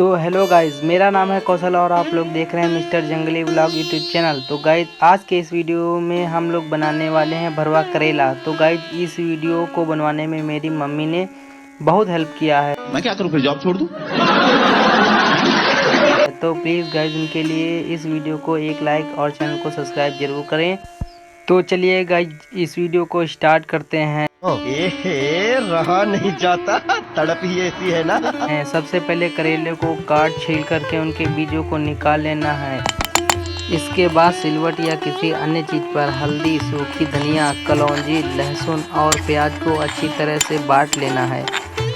तो hello guys, मेरा नाम है कौशल और आप लोग देख रहे हैं मिस्टर जंगली व्लॉग यूट्यूब चैनल। तो गाइज आज के इस वीडियो में हम लोग बनाने वाले हैं भरवा करेला। तो गाइज इस वीडियो को बनवाने में मेरी मम्मी ने बहुत हेल्प किया है। मैं क्या करूं, फिर जॉब छोड़ दूं? तो प्लीज़ गाइज उनके लिए इस वीडियो को एक लाइक और चैनल को सब्सक्राइब जरूर करें। तो चलिए गाइज इस वीडियो को स्टार्ट करते हैं। रहा नहीं जाता, तड़प ही ऐसी है ना। सबसे पहले करेले को काट छील करके उनके बीजों को निकाल लेना है। इसके बाद सिलवट या किसी अन्य चीज़ पर हल्दी, सूखी धनिया, कलौंजी, लहसुन और प्याज को अच्छी तरह से बांट लेना है।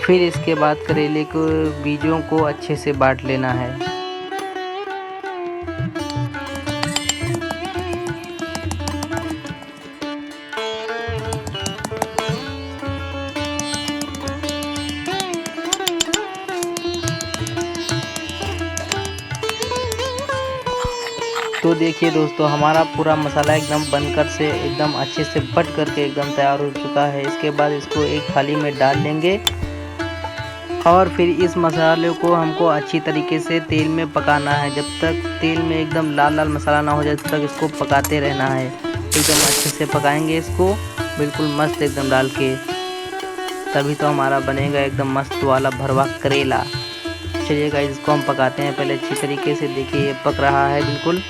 फिर इसके बाद करेले के बीजों को अच्छे से बांट लेना है। तो देखिए दोस्तों, हमारा पूरा मसाला एकदम बनकर से एकदम अच्छे से बट करके एकदम तैयार हो चुका है। इसके बाद इसको एक थाली में डाल लेंगे और फिर इस मसाले को हमको अच्छी तरीके से तेल में पकाना है। जब तक तेल में एकदम लाल लाल मसाला ना हो जाए तब तक इसको पकाते रहना है। एकदम अच्छे से पकाएंगे इसको, बिल्कुल मस्त एकदम डाल के, तभी तो हमारा बनेगा एकदम मस्त वाला भरवा करेला। चलिए गाइस इसको हम पकाते हैं पहले अच्छी तरीके से। देखिए ये पक रहा है बिल्कुल।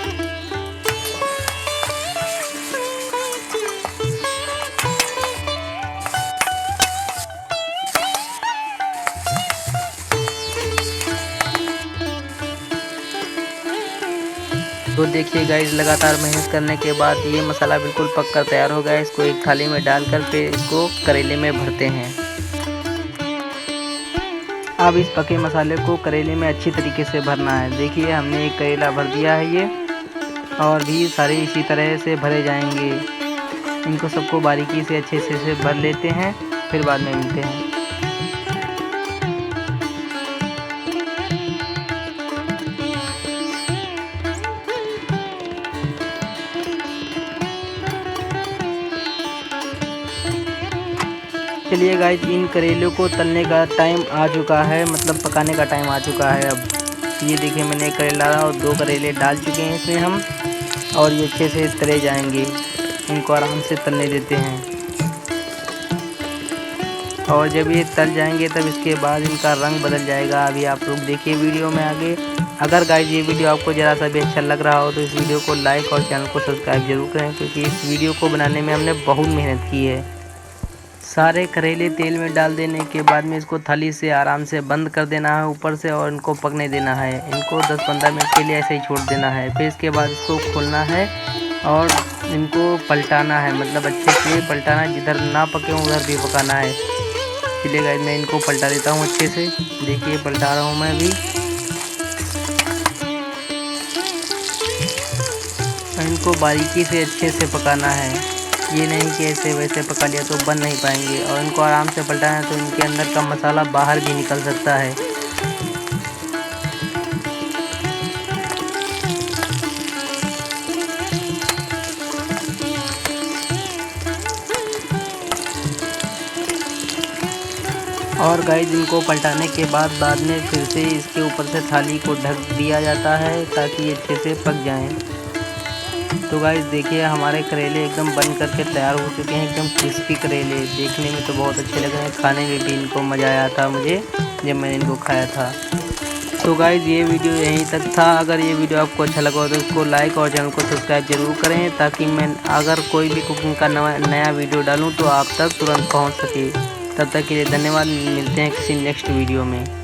तो देखिए गाइस लगातार मेहनत करने के बाद ये मसाला बिल्कुल पक कर तैयार हो गया है। इसको एक थाली में डालकर फिर इसको करेले में भरते हैं। अब इस पके मसाले को करेले में अच्छी तरीके से भरना है। देखिए हमने एक करेला भर दिया है ये, और भी सारे इसी तरह से भरे जाएंगे। इनको सबको बारीकी से अच्छे से भर लेते हैं, फिर बाद में मिलते हैं। चलिए गाइस इन करेलों को तलने का टाइम आ चुका है, मतलब पकाने का टाइम आ चुका है। अब ये देखिए मैंने एक करेला और 2 करेले डाल चुके हैं इसमें हम, और ये अच्छे से तले जाएंगे। इनको आराम से तलने देते हैं, और जब ये तल जाएंगे तब इसके बाद इनका रंग बदल जाएगा। अभी आप लोग देखिए वीडियो में आगे। अगर गाइस ये वीडियो आपको ज़रा सा भी अच्छा लग रहा हो तो इस वीडियो को लाइक और चैनल को सब्सक्राइब जरूर करें, क्योंकि इस वीडियो को बनाने में हमने बहुत मेहनत की है। सारे करेले तेल में डाल देने के बाद में इसको थाली से आराम से बंद कर देना है ऊपर से, और इनको पकने देना है। इनको 10-15 मिनट के लिए ऐसे ही छोड़ देना है। फिर इसके बाद इसको खोलना है और इनको पलटाना है, मतलब अच्छे से पलटाना है। जिधर ना पके उधर भी पकाना है। चलिए गाइस मैं इनको पलटा देता हूँ अच्छे से। देखिए पलटा रहा हूँ मैं भी। इनको बारीकी से अच्छे से पकाना है। ये नहीं कि ऐसे वैसे पका लिया तो बन नहीं पाएंगे, और इनको आराम से पलटाना है तो इनके अंदर का मसाला बाहर भी निकल सकता है। और गाइस इनको पलटाने के बाद में फिर से इसके ऊपर से थाली को ढक दिया जाता है ताकि ये अच्छे से पक जाएं। तो गाइस देखिए हमारे करेले एकदम बन करके तैयार हो चुके हैं, एकदम क्रिस्पी करेले। देखने में तो बहुत अच्छे लग रहे हैं, खाने में भी इनको मज़ा आया था मुझे जब मैंने इनको खाया था। तो गाइस ये वीडियो यहीं तक था। अगर ये वीडियो आपको अच्छा लगा हो तो इसको लाइक और चैनल को सब्सक्राइब जरूर करें, ताकि मैं अगर कोई भी कुकिंग का नया वीडियो डालूँ तो आप तक तुरंत पहुँच सके। तब तक के लिए धन्यवाद। मिलते हैं किसी नेक्स्ट वीडियो में।